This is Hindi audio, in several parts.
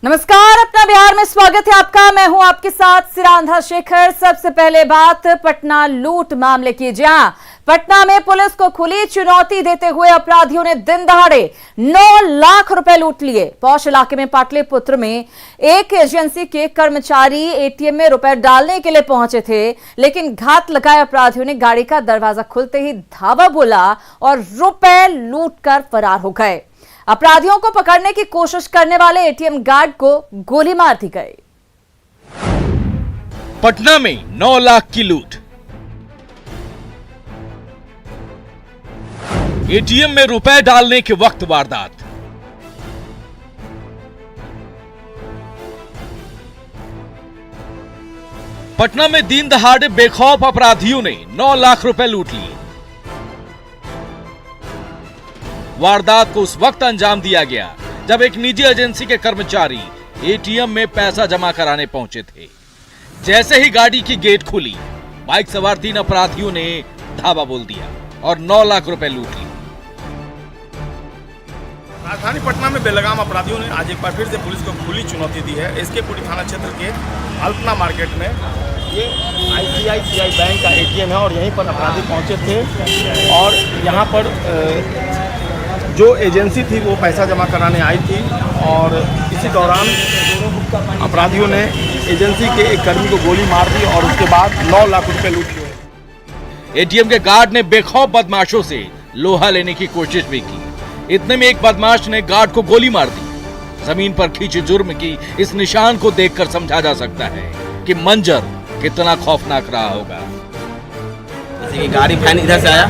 नमस्कार, अपना बिहार में स्वागत है आपका। मैं हूं आपके साथ सिरांधा शेखर। सबसे पहले बात पटना लूट मामले की, जहां पटना में पुलिस को खुली चुनौती देते हुए अपराधियों ने दिन दहाड़े 9 लाख रुपए लूट लिए। पौष इलाके में पाटलिपुत्र में एक एजेंसी के कर्मचारी एटीएम में रुपए डालने के लिए पहुंचे थे, लेकिन घात लगाए अपराधियों ने गाड़ी का दरवाजा खुलते ही धावा बोला और रुपए लूट कर फरार हो गए। अपराधियों को पकड़ने की कोशिश करने वाले एटीएम गार्ड को गोली मार दी गई। पटना में 9 लाख की लूट। एटीएम में रुपए डालने के वक्त वारदात। पटना में दिन दहाड़े बेखौफ अपराधियों ने 9 लाख रुपए लूट लिए। वारदात को उस वक्त अंजाम दिया गया जब एक निजी एजेंसी के कर्मचारी एटीएम में पैसा जमा कराने पहुंचे थे। जैसे ही गाड़ी की गेट खुली, बाइक सवार 3 अपराधियों ने धावा बोल दिया और 9 लाख रुपए लूट लिए। राजधानी पटना में बेलगाम अपराधियों ने आज एक बार फिर से पुलिस को खुली चुनौती दी है। एसके पुरी थाना क्षेत्र के अल्पना मार्केट में ये ICICI बैंक का एटीएम है और यहीं पर अपराधी पहुंचे थे और यहाँ पर जो एजेंसी थी वो पैसा जमा कराने आई थी और इसी दौरान अपराधियों ने एजेंसी के एक कर्मी को गोली मार दी और उसके बाद 9 लाख रुपए लूट लिए। एटीएम के गार्ड ने बेखौफ बदमाशों से लोहा लेने की कोशिश भी की। इतने में एक बदमाश ने गार्ड को गोली मार दी। जमीन पर खींचे जुर्म की इस निशान को देखकर समझा जा सकता है कि मंजर कितना खौफनाक रहा होगा। जैसे कि गाड़ी फैन इधर से आया,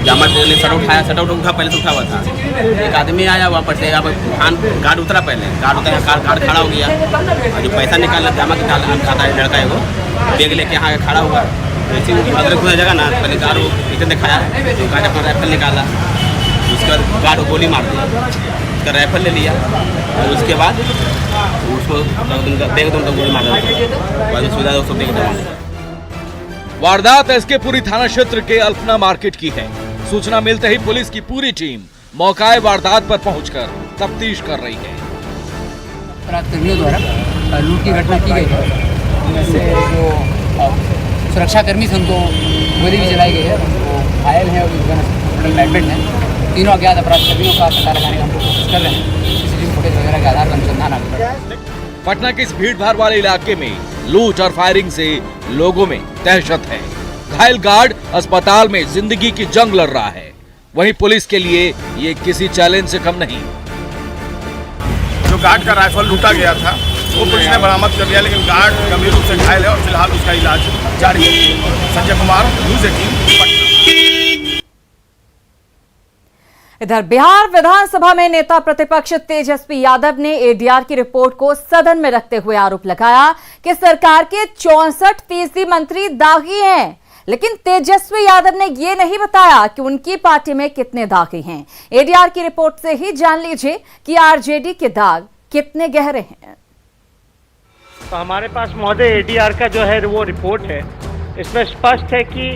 जामर ने शटर उठाया, शटर उठा, पहले से उठा हुआ था। एक आदमी आया वहाँ पर से, अब फैन गार्ड उतरा, पहले गार्ड उतरा, गार्ड खड़ा हो गया और जो पैसा निकाला जामा के खाता है लड़का है वो बैग लेके यहाँ खड़ा हुआ। तो इसी अदरक खुला जगह ना, पहले गार्ड इधर दिखाया, तो गार्ड अपना राइफल निकाला, उसके बाद गार्ड को गोली मार दिया, उसका राइफल ले लिया और उसके बाद उसको बैग दोनों गोली मार दिया, सुविधा उसको बैग दे। वारदात एसके पुरी थाना क्षेत्र के अल्पना मार्केट की है। सूचना मिलते ही पुलिस की पूरी टीम मौकाए वारदात पर पहुंचकर तफ्तीश कर रही है। अपराधकर्मियों द्वारा लूट की घटना की गई है। इनमें से जो सुरक्षा कर्मी थे उनको गोली भी चलाई गई है, वो घायल हैं और हॉस्पिटल में एडमिट हैं। तीनों अज्ञात अपराधकर्मियों का पता लगाने का हम लोग कोशिश कर रहे हैं। CCTV फुटेज वगैरह के आधार पर अनुसंधान आगे बढ़ा है। पटना के इस भीड़ भाड़ वाले इलाके में लूट और फायरिंग से लोगों में दहशत है। घायल गार्ड अस्पताल में जिंदगी की जंग लड़ रहा है। वहीं पुलिस के लिए ये किसी चैलेंज से कम नहीं। जो गार्ड का राइफल लूटा गया था वो पुलिस ने बरामद कर लिया, लेकिन गार्ड गंभीर रूप से घायल है और फिलहाल उसका इलाज जारी है। संजय कुमार, न्यूज़ 18 पटना। इधर बिहार विधानसभा में नेता प्रतिपक्ष तेजस्वी यादव ने एडीआर की रिपोर्ट को सदन में रखते हुए आरोप लगाया कि सरकार के 64% मंत्री दागी हैं। लेकिन तेजस्वी यादव ने यह नहीं बताया कि उनकी पार्टी में कितने दागी हैं। एडीआर की रिपोर्ट से ही जान लीजिए कि आरजेडी के दाग कितने गहरे हैं। तो हमारे पास महोदय एडीआर का जो है वो रिपोर्ट है, इसमें स्पष्ट है कि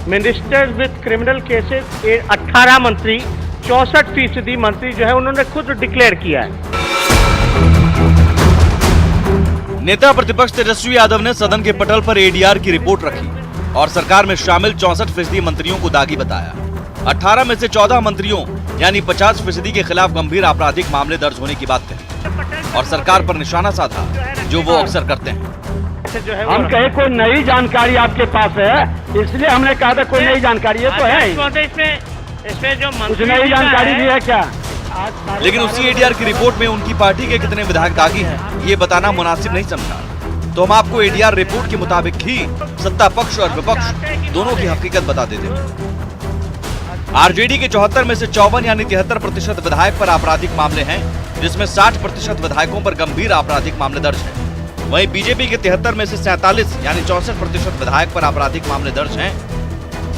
मिनिस्टर्स विद क्रिमिनल केसेस 18 मंत्री, 64% मंत्री जो है उन्होंने खुद डिक्लेयर किया है। नेता प्रतिपक्ष तेजस्वी यादव ने सदन के पटल पर एडीआर की रिपोर्ट रखी और सरकार में शामिल 64% मंत्रियों को दागी बताया। 18 में से 14 मंत्रियों यानी 50% के खिलाफ गंभीर आपराधिक मामले दर्ज होने की बात कही और सरकार पर निशाना साधा, जो वो अक्सर करते हैं। हम कहे कोई नई जानकारी आपके पास है, इसलिए हमने कहा था कोई नई जानकारी है तो है। इसमें जो कुछ नई जानकारी भी है क्या? लेकिन उसी एडीआर की रिपोर्ट में उनकी पार्टी के कितने विधायक दागी हैं, ये बताना मुनासिब नहीं समझा। तो हम आपको एडीआर रिपोर्ट के मुताबिक ही सत्ता पक्ष और विपक्ष दोनों की हकीकत बता देते हैं। आरजेडी के 74 में से 54 यानी 73% विधायक पर आपराधिक मामले हैं, जिसमें 60% विधायकों पर गंभीर आपराधिक मामले दर्ज हैं। वहीं बीजेपी के 73 में से 47 यानी 64% विधायक पर आपराधिक मामले दर्ज हैं,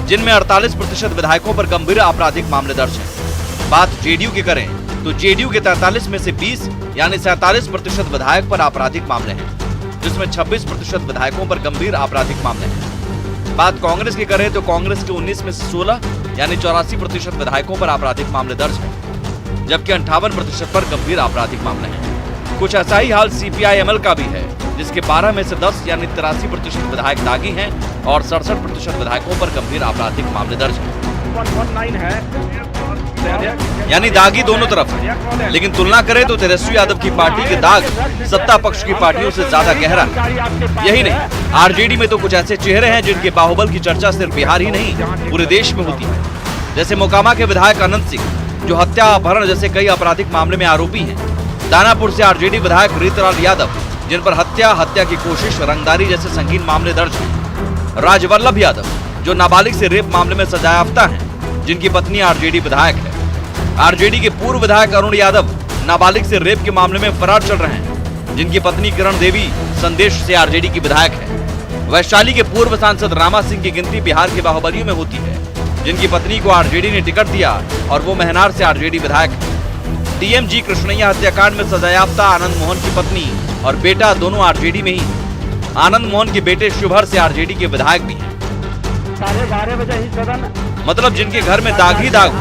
जिनमें 48% विधायकों पर गंभीर आपराधिक मामले दर्ज हैं। बात जेडीयू की करें तो जेडीयू के 43 में से 20 यानी 47% विधायक पर आपराधिक मामले हैं, जिसमें 26% विधायकों पर गंभीर आपराधिक मामले हैं। बात कांग्रेस की करें तो कांग्रेस के 19 में से 16 यानी 84% विधायकों पर आपराधिक मामले दर्ज हैं, जबकि 58% पर गंभीर आपराधिक मामले हैं। कुछ ऐसा ही हाल CPI-ML का भी है, जिसके 12 में से 10 यानी 83% विधायक दागी हैं और 67% विधायकों पर गंभीर आपराधिक मामले दर्ज हैं। 119 है, यानी दागी दोनों तरफ है, लेकिन तुलना करें तो तेजस्वी यादव की पार्टी के दाग सत्ता पक्ष की पार्टियों से ज्यादा गहरा है। यही नहीं, आरजेडी में तो कुछ ऐसे चेहरे हैं जिनके बाहुबल की चर्चा सिर्फ बिहार ही नहीं पूरे देश में होती है। जैसे मोकामा के विधायक अनंत सिंह, जो हत्या अपहरण जैसे कई आपराधिक मामले में आरोपी हैं। दानापुर से आरजेडी विधायक रीतलाल यादव, जिन पर हत्या की कोशिश, रंगदारी जैसे संगीन मामले दर्ज हैं। राजवल्लभ यादव, जो नाबालिग से रेप मामले में सजायाफ्ता हैं, जिनकी पत्नी आरजेडी विधायक है। आरजेडी के पूर्व विधायक अरुण यादव नाबालिग से रेप के मामले में फरार चल रहे हैं, जिनकी पत्नी किरण देवी संदेश से आरजेडी की विधायक है। वैशाली के पूर्व सांसद रामा सिंह की गिनती बिहार के बाहुबलियों में होती है, जिनकी पत्नी को आरजेडी ने टिकट दिया और वो महनार से आरजेडी विधायक है। TMG कृष्णैया हत्याकांड में सजायाफ्ता आनंद मोहन की पत्नी और बेटा दोनों आरजेडी में ही। आनंद मोहन के बेटे शुभर से आरजेडी के विधायक भी हैं। 12:30 बजे ही सदन, मतलब जिनके घर में दाग ही दाग हो,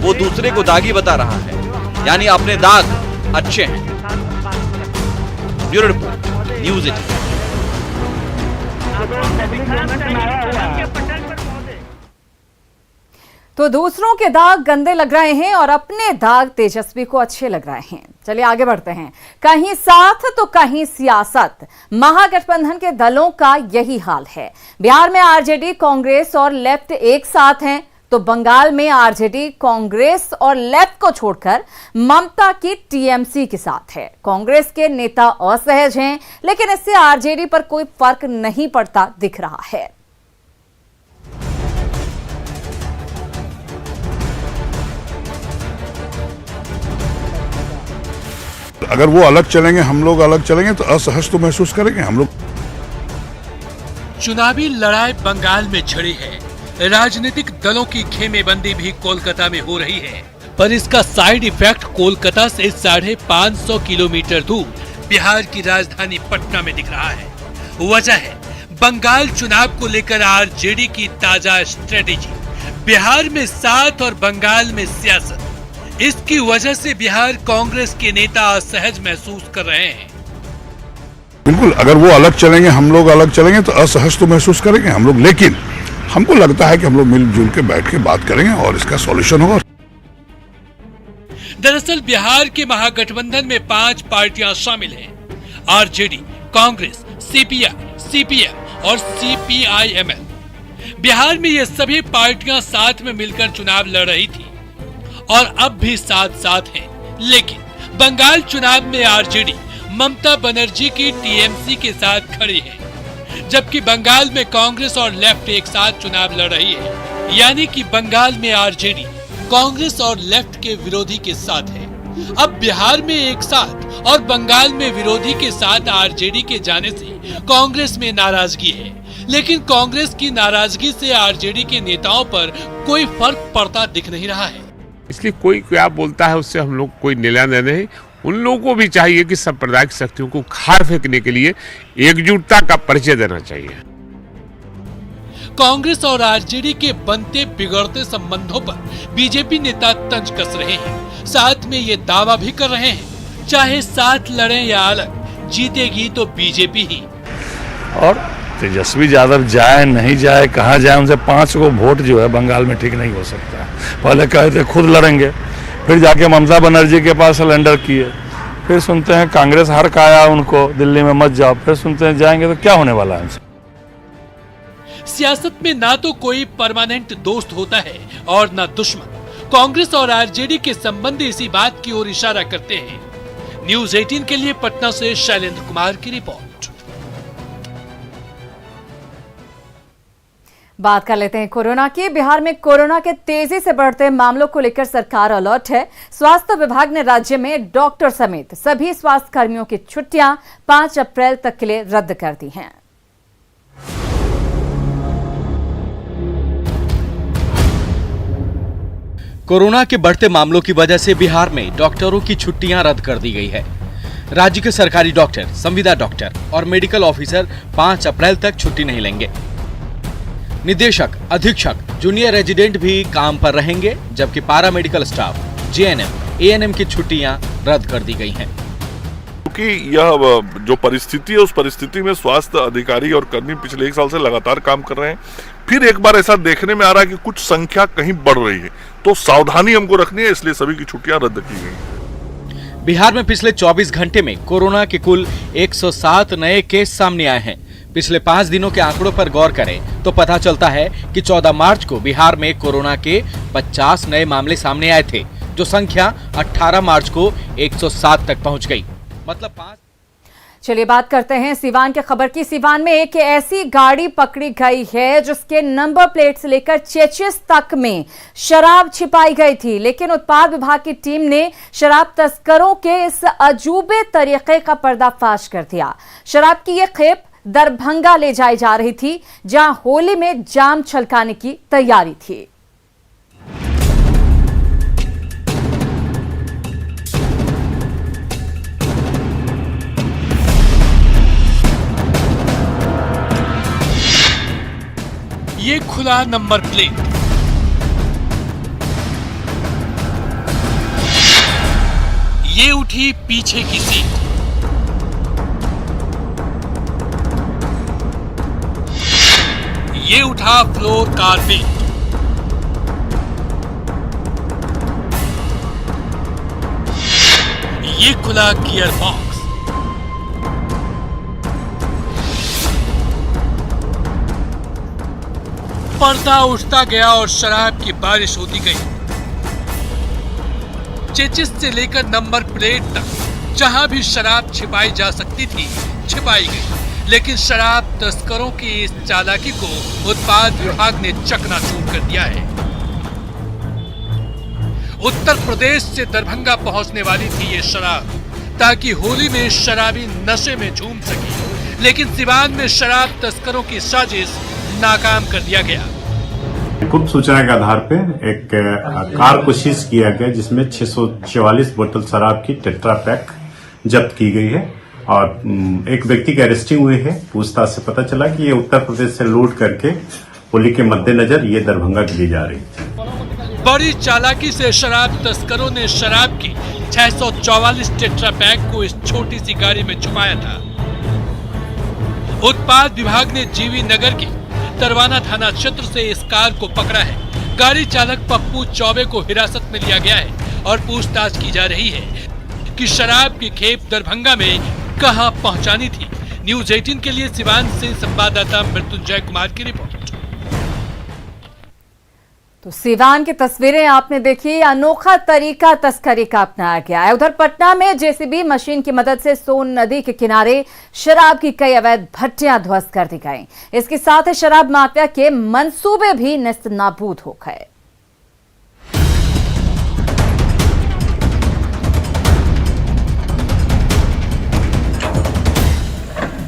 वो दूसरे को दागी बता रहा है, यानी अपने दाग अच्छे हैं। Bureau report, news 18। तो दूसरों के दाग गंदे लग रहे हैं और अपने दाग तेजस्वी को अच्छे लग रहे हैं। चलिए आगे बढ़ते हैं। कहीं साथ तो कहीं सियासत, महागठबंधन के दलों का यही हाल है। बिहार में आरजेडी, कांग्रेस और लेफ्ट एक साथ हैं, तो बंगाल में आरजेडी कांग्रेस और लेफ्ट को छोड़कर ममता की टीएमसी के साथ है। कांग्रेस के नेता असहज हैं, लेकिन इससे आरजेडी पर कोई फर्क नहीं पड़ता दिख रहा है। अगर वो अलग चलेंगे, हम लोग अलग चलेंगे, तो असहज तो महसूस करेंगे हम लोग। चुनावी लड़ाई बंगाल में छिड़ी है। राजनीतिक दलों की खेमेबंदी भी कोलकाता में हो रही है, पर इसका साइड इफेक्ट कोलकाता से 550 किलोमीटर दूर बिहार की राजधानी पटना में दिख रहा है। वजह है बंगाल चुनाव को लेकर आरजेडी की ताजा स्ट्रेटेजी। बिहार में साथ और बंगाल में सियासत। इसकी वजह से बिहार कांग्रेस के नेता असहज महसूस कर रहे हैं। बिल्कुल, अगर वो अलग चलेंगे, हम लोग अलग चलेंगे, तो असहज तो महसूस करेंगे हम लोग, लेकिन हमको लगता है कि हम लोग मिलजुल के बैठ के बात करेंगे और इसका सॉल्यूशन होगा। दरअसल बिहार के महागठबंधन में 5 पार्टियां शामिल हैं। आरजेडी, कांग्रेस, सीपीआई, सीपीएम और CPI-ML। बिहार में ये सभी पार्टियां साथ में मिलकर चुनाव लड़ रही थी और अब भी साथ साथ हैं। लेकिन बंगाल चुनाव में आरजेडी ममता बनर्जी की टीएमसी के साथ खड़ी है, जबकि बंगाल में कांग्रेस और लेफ्ट एक साथ चुनाव लड़ रही है। यानी कि बंगाल में आरजेडी कांग्रेस और लेफ्ट के विरोधी के साथ है। अब बिहार में एक साथ और बंगाल में विरोधी के साथ आरजेडी के जाने से कांग्रेस में नाराजगी है, लेकिन कांग्रेस की नाराजगी से आरजेडी के नेताओं पर कोई फर्क पड़ता दिख नहीं रहा है। इसलिए कोई क्या बोलता है उससे हम लोग कोई निर्णय नहीं। उन लोगों को भी चाहिए कि सांप्रदायिक शक्तियों को खार फेंकने के लिए एकजुटता का परिचय देना चाहिए। कांग्रेस और आरजेडी के बनते बिगड़ते संबंधों पर बीजेपी नेता तंज कस रहे हैं। साथ में ये दावा भी कर रहे हैं, चाहे साथ लड़ें या अलग, जीतेगी तो बीजेपी ही। और तेजस्वी यादव जाए नहीं जाए, कहाँ जाए, उनसे 5 को वोट जो है बंगाल में ठीक नहीं हो सकता। पहले कहे थे खुद लड़ेंगे, फिर जाके ममता बनर्जी के पास सरेंडर किए, फिर सुनते हैं कांग्रेस हार का आया उनको दिल्ली में मत जाओ, फिर सुनते हैं जाएंगे, तो क्या होने वाला है उनसे। सियासत में ना तो कोई परमानेंट दोस्त होता है और ना दुश्मन। कांग्रेस और आरजेडी के संबंध इसी बात की ओर इशारा करते हैं। न्यूज़ 18 के लिए पटना से शैलेंद्र कुमार की रिपोर्ट। बात कर लेते हैं कोरोना की। बिहार में कोरोना के तेजी से बढ़ते मामलों को लेकर सरकार अलर्ट है। स्वास्थ्य विभाग ने राज्य में डॉक्टर समेत सभी स्वास्थ्य कर्मियों की छुट्टियां 5 अप्रैल तक के लिए रद्द कर दी हैं। कोरोना के बढ़ते मामलों की वजह से बिहार में डॉक्टरों की छुट्टियां रद्द कर दी गई है। राज्य के सरकारी डॉक्टर, संविदा डॉक्टर और मेडिकल ऑफिसर 5 अप्रैल तक छुट्टी नहीं लेंगे। निदेशक, अधीक्षक, जूनियर रेजिडेंट भी काम पर रहेंगे, जबकि पारा मेडिकल स्टाफ, JNM, ANM की छुट्टियां रद्द कर दी गई हैं। क्योंकि यह जो परिस्थिति है उस परिस्थिति में स्वास्थ्य अधिकारी और कर्मी पिछले 1 साल से लगातार काम कर रहे हैं। फिर एक बार ऐसा देखने में आ रहा है कि कुछ संख्या कहीं बढ़ रही है, तो सावधानी हमको रखनी है, इसलिए सभी की छुट्टियां रद्द की गई। बिहार में पिछले 24 घंटे में कोरोना के कुल 107 नए केस सामने आए हैं। पिछले 5 दिनों के आंकड़ों पर गौर करें तो पता चलता है कि 14 मार्च को बिहार में कोरोना के 50 नए मामले सामने आए थे, जो संख्या 18 मार्च को 107 तक पहुंच गई। मतलब 5। चलिए बात करते हैं सीवान के खबर की। सीवान में एक ऐसी गाड़ी पकड़ी गई है जिसके नंबर प्लेट से लेकर चेचिस तक में शराब छिपाई गई थी, लेकिन उत्पाद विभाग की टीम ने शराब तस्करों के इस अजूबे तरीके का पर्दाफाश कर दिया। शराब की यह खेप दरभंगा ले जाई जा रही थी, जहां होली में जाम छलकाने की तैयारी थी। ये खुला नंबर प्लेट, ये उठी पीछे की सीट, ये उठा फ्लोर कारपेट, ये खुला गियर बॉक्स, पर्दा उठता गया और शराब की बारिश होती गई। चेचिस से लेकर नंबर प्लेट तक जहां भी शराब छिपाई जा सकती थी छिपाई गई, लेकिन शराब तस्करों की इस चालाकी को उत्पाद विभाग ने चकनाचूर कर दिया है। उत्तर प्रदेश से दरभंगा पहुंचने वाली थी ये शराब, ताकि होली में शराबी नशे में झूम सके, लेकिन सिवान में शराब तस्करों की साजिश नाकाम कर दिया गया। गुप्त सूचना के आधार पे एक कार को सीज किया गया, जिसमें 644 बोतल शराब की टेट्रा पैक जब्त की गई है और एक व्यक्ति की अरेस्टिंग हुई है। पूछताछ से पता चला कि ये उत्तर प्रदेश से लोड करके होली के मद्देनजर ये दरभंगा के लिए जा रही थी। बड़ी चालाकी से शराब तस्करों ने शराब की 644 टेट्रा पैक को इस छोटी सी गाड़ी में छुपाया था। उत्पाद विभाग ने जीवी नगर के तरवाना थाना क्षेत्र से इस कार को पकड़ा है। गाड़ी चालक पप्पू चौबे को हिरासत में लिया गया है और पूछताछ की जा रही है कि शराब की खेप दरभंगा में कहां पहुंचानी थी। न्यूज 18 के लिए सिवान से संवाददाता मृत्युंजय कुमार की रिपोर्ट। तो सिवान की तस्वीरें आपने देखी। अनोखा तरीका तस्करी का अपनाया गया है। उधर पटना में जेसीबी मशीन की मदद से सोन नदी के किनारे शराब की कई अवैध भट्टियां ध्वस्त कर दी गई। इसके साथ ही शराब माफिया के मंसूबे भी नेस्तनाबूद हो गए।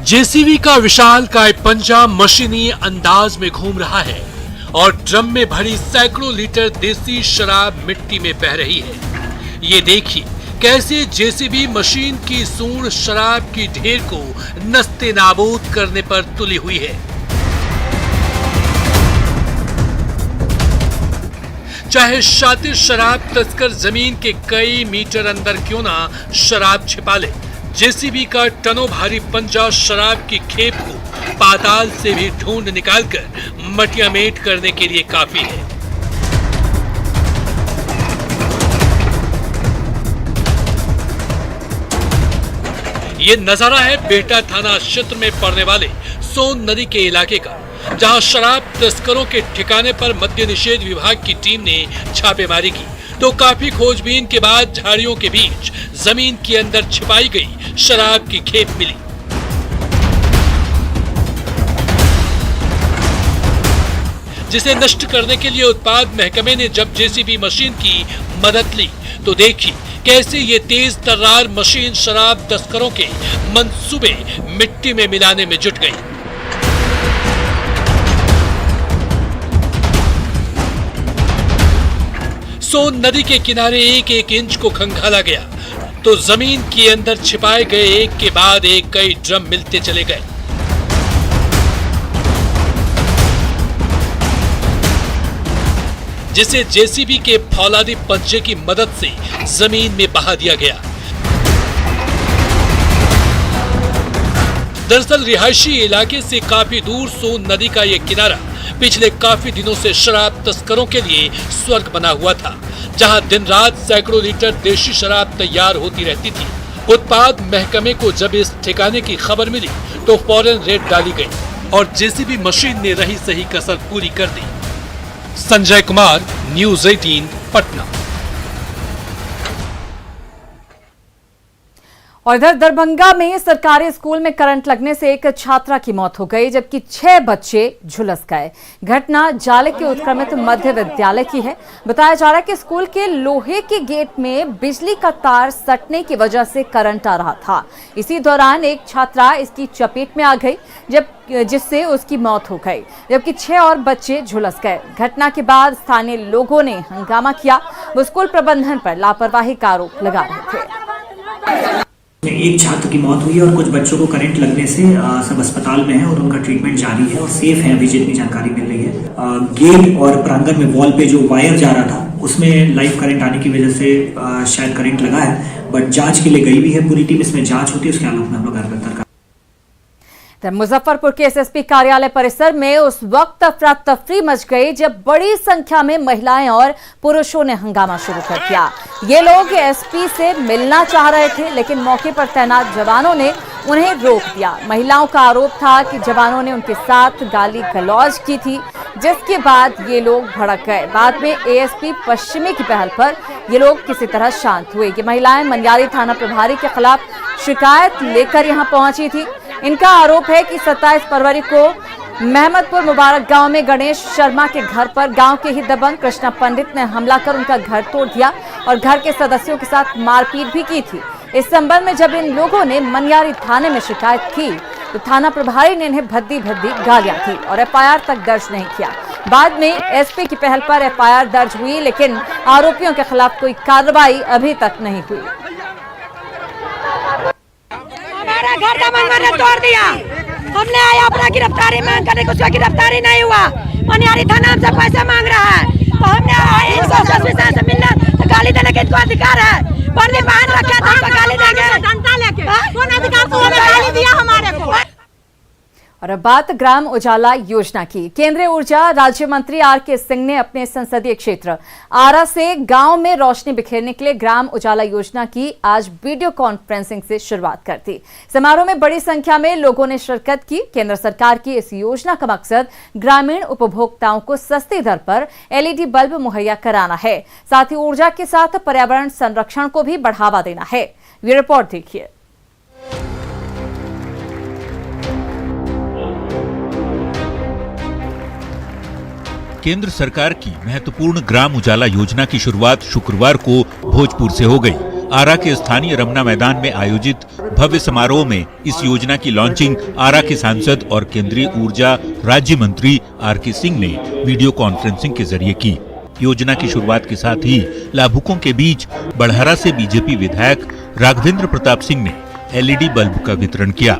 जेसीबी का विशालकाय पंजा मशीनी अंदाज में घूम रहा है और ड्रम में भरी सैकड़ों लीटर देसी शराब मिट्टी में बह रही है। ये देखिए कैसे जेसीबी मशीन की सूंड शराब की ढेर को नस्ते नाबूद करने पर तुली हुई है। चाहे शातिर शराब तस्कर जमीन के कई मीटर अंदर क्यों ना शराब छिपा ले, जेसीबी का टनों भारी पंजा शराब की खेप को पाताल से भी ढूंढ निकालकर मटियामेट करने के लिए काफी है। ये नजारा है बेहटा थाना क्षेत्र में पड़ने वाले सोन नदी के इलाके का, जहां शराब तस्करों के ठिकाने पर मद्य निषेध विभाग की टीम ने छापेमारी की तो काफी खोजबीन के बाद झाड़ियों के बीच जमीन के अंदर छिपाई गई शराब की खेप मिली। जिसे नष्ट करने के लिए उत्पाद महकमे ने जब जेसीबी मशीन की मदद ली तो देखी कैसे ये तेज तर्रार मशीन शराब तस्करों के मंसूबे मिट्टी में मिलाने में जुट गई। सोन नदी के किनारे एक एक इंच को खंगाला गया तो जमीन के अंदर छिपाए गए एक के बाद एक कई ड्रम मिलते चले गए। जिसे जेसीबी के फौलादी पंजे की मदद से जमीन में बहा दिया गया। दरअसल रिहायशी इलाके से काफी दूर सोन नदी का ये किनारा पिछले काफी दिनों से शराब तस्करों के लिए स्वर्ग बना हुआ था, जहां दिन रात सैकड़ों लीटर देशी शराब तैयार होती रहती थी। उत्पाद महकमे को जब इस ठिकाने की खबर मिली तो फौरन रेड डाली गई और जेसीबी मशीन ने रही सही कसर पूरी कर दी। संजय कुमार, न्यूज़ 18, पटना। और इधर दरभंगा में सरकारी स्कूल में करंट लगने से एक छात्रा की मौत हो गई, जबकि 6 बच्चे झुलस गए। घटना जाले के उत्क्रमित मध्य विद्यालय की है। बताया जा रहा है कि स्कूल के लोहे के गेट में बिजली का तार सटने की वजह से करंट आ रहा था। इसी दौरान एक छात्रा इसकी चपेट में आ गई, जिससे उसकी मौत हो गई, जबकि 6 और बच्चे झुलस गए। घटना के बाद स्थानीय लोगों ने हंगामा किया। वो स्कूल प्रबंधन पर लापरवाही का आरोप लगा रहे थे। एक छात्र की मौत हुई है और कुछ बच्चों को करंट लगने से सब अस्पताल में है और उनका ट्रीटमेंट जारी है और सेफ है, अभी जितनी जानकारी मिल रही है। गेट और प्रांगण में वॉल पे जो वायर जा रहा था उसमें लाइव करंट आने की वजह से शायद करंट लगा है, बट जांच के लिए गई भी है पूरी टीम। इसमें जांच होती है, उसके आलोक में हम लोग कार्रवाई। मुजफ्फरपुर के एसएसपी कार्यालय परिसर में उस वक्त अफरा तफरी मच गई जब बड़ी संख्या में महिलाएं और पुरुषों ने हंगामा शुरू कर दिया। ये लोग एसपी से मिलना चाह रहे थे, लेकिन मौके पर तैनात जवानों ने उन्हें रोक दिया। महिलाओं का आरोप था कि जवानों ने उनके साथ गाली गलौज की थी, जिसके बाद ये लोग भड़क गए। बाद में एएसपी पश्चिमी की पहल पर ये लोग किसी तरह शांत हुए। ये महिलाएं मनियारी थाना प्रभारी के खिलाफ शिकायत लेकर यहां पहुंची थी। इनका आरोप है कि 27 फरवरी को महमदपुर मुबारक गांव में गणेश शर्मा के घर पर गांव के ही दबंग कृष्णा पंडित ने हमला कर उनका घर तोड़ दिया और घर के सदस्यों के साथ मारपीट भी की थी। इस संबंध में जब इन लोगों ने मनियारी थाने में शिकायत की तो थाना प्रभारी ने इन्हें भद्दी भद्दी गालियां दी और एफआईआर तक दर्ज नहीं किया। बाद में एसपी की पहल पर एफआईआर दर्ज हुई, लेकिन आरोपियों के खिलाफ कोई कार्रवाई अभी तक नहीं हुई। हमारा घर का मनमाना तोड़ दिया। हमने आया अपना गिरफ्तारी मांग करने, उसका गिरफ्तारी नहीं हुआ। मनियारी थाना हमसे पैसा मांग रहा है, तो हमने आए से मिलना, तो गाली देने का इनको अधिकार है। पर्दे पहन रखा था, हमको गाली देंगे। कौन अधिकार से गाली दिया हमारे को? और अब बात ग्राम उजाला योजना की। केंद्रीय ऊर्जा राज्य मंत्री आर.के. सिंह ने अपने संसदीय क्षेत्र आरा से गांव में रोशनी बिखेरने के लिए ग्राम उजाला योजना की आज वीडियो कॉन्फ्रेंसिंग से शुरुआत कर दी। समारोह में बड़ी संख्या में लोगों ने शिरकत की। केंद्र सरकार की इस योजना का मकसद ग्रामीण उपभोक्ताओं को सस्ती दर पर एलईडी बल्ब मुहैया कराना है, साथ ही ऊर्जा के साथ पर्यावरण संरक्षण को भी बढ़ावा देना है। ये रिपोर्ट देखिए। केंद्र सरकार की महत्वपूर्ण ग्राम उजाला योजना की शुरुआत शुक्रवार को भोजपुर से हो गई। आरा के स्थानीय रमना मैदान में आयोजित भव्य समारोह में इस योजना की लॉन्चिंग आरा के सांसद और केंद्रीय ऊर्जा राज्य मंत्री आर.के. सिंह ने वीडियो कॉन्फ्रेंसिंग के जरिए की। योजना की शुरुआत के साथ ही लाभुकों के बीच बड़हरा से बीजेपी विधायक राघवेंद्र प्रताप सिंह ने एलईडी बल्ब का वितरण किया।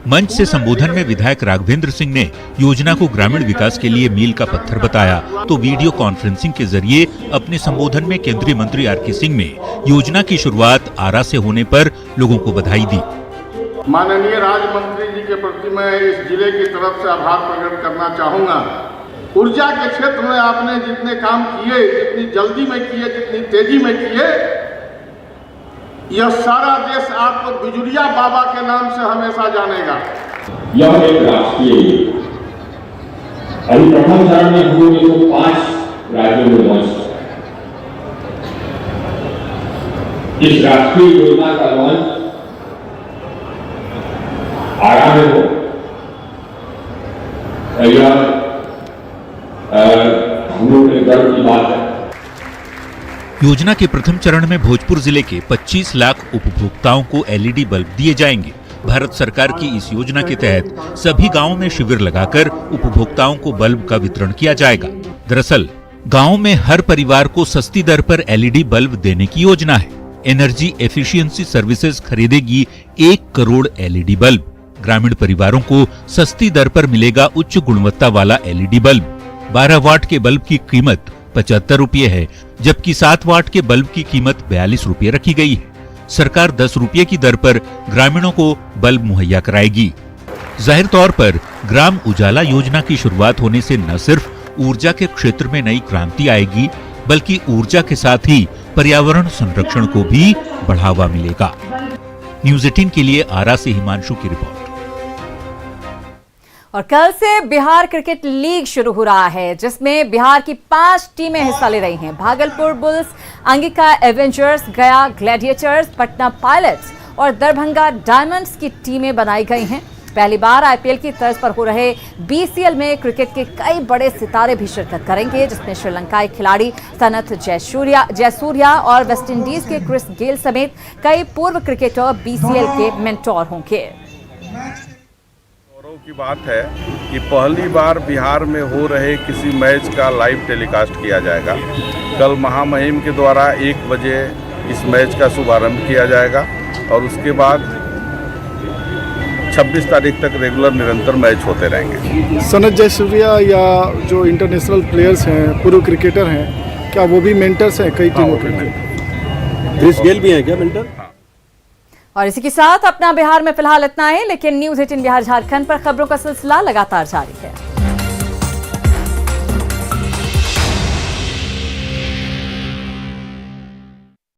मंच से संबोधन में विधायक राघवेंद्र सिंह ने योजना को ग्रामीण विकास के लिए मील का पत्थर बताया, तो वीडियो कॉन्फ्रेंसिंग के जरिए अपने संबोधन में केंद्रीय मंत्री आर.के. सिंह ने योजना की शुरुआत आरा से होने पर लोगों को बधाई दी। माननीय राज्य मंत्री जी के प्रति मैं इस जिले की तरफ से आभार प्रकट करना चाहूँगा। ऊर्जा के क्षेत्र में आपने जितने काम किए, जितनी जल्दी में किए, जितनी तेजी में किए, यह सारा देश आपको बिजुलिया बाबा के नाम से हमेशा जानेगा। यह एक राष्ट्रीय अभी प्रथम चरण में हम लोग इसको 5 राज्यों में लॉन्च कर रहे हैं। इस राष्ट्रीय योजना का लॉन्च आरा में हो, यह हम लोग के गर्व की बात है। योजना के प्रथम चरण में भोजपुर जिले के 25 लाख उपभोक्ताओं को एलईडी बल्ब दिए जाएंगे। भारत सरकार की इस योजना के तहत सभी गांवों में शिविर लगाकर उपभोक्ताओं को बल्ब का वितरण किया जाएगा। दरअसल गांव में हर परिवार को सस्ती दर पर एलईडी बल्ब देने की योजना है। एनर्जी एफिशिएंसी सर्विसेज खरीदेगी 1 करोड़ एलईडी बल्ब। ग्रामीण परिवारों को सस्ती दर पर मिलेगा उच्च गुणवत्ता वाला एलईडी बल्ब। 12 वाट के बल्ब की कीमत 75 रुपये है, जबकि 7 वाट के बल्ब की कीमत 42 रुपये रखी गई है। सरकार 10 रुपये की दर पर ग्रामीणों को बल्ब मुहैया कराएगी। जाहिर तौर पर ग्राम उजाला योजना की शुरुआत होने से न सिर्फ ऊर्जा के क्षेत्र में नई क्रांति आएगी, बल्कि ऊर्जा के साथ ही पर्यावरण संरक्षण को भी बढ़ावा मिलेगा। न्यूज़ 18 के लिए आरा से हिमांशु की रिपोर्ट। और कल से बिहार क्रिकेट लीग शुरू हो रहा है, जिसमें बिहार की 5 टीमें हिस्सा ले रही हैं। भागलपुर बुल्स, अंगिका एवेंजर्स, गया ग्लैडिएटर्स, पटना पायलट्स और दरभंगा डायमंड्स की टीमें बनाई गई हैं। पहली बार आईपीएल की तर्ज पर हो रहे बीसीएल में क्रिकेट के कई बड़े सितारे भी शिरकत करेंगे, जिसमें श्रीलंकाई खिलाड़ी सनथ जयसूर्या और वेस्टइंडीज के क्रिस गेल समेत कई पूर्व क्रिकेटर बीसीएल के मेंटोर होंगे। गौरव की बात है कि पहली बार बिहार में हो रहे किसी मैच का लाइव टेलीकास्ट किया जाएगा। कल महामहिम के द्वारा 1 बजे इस मैच का शुभारंभ किया जाएगा और उसके बाद 26 तारीख तक रेगुलर निरंतर मैच होते रहेंगे। सनथ जयसूर्या या जो इंटरनेशनल प्लेयर्स हैं, पूर्व क्रिकेटर हैं, क्या वो भी मेंटर्स हैं कई टीमों के? क्रिस गेल भी हैं क्या मेंटर? और इसी के साथ अपना बिहार में फिलहाल इतना है, लेकिन न्यूज़ 18 बिहार झारखंड पर खबरों का सिलसिला लगातार जारी है।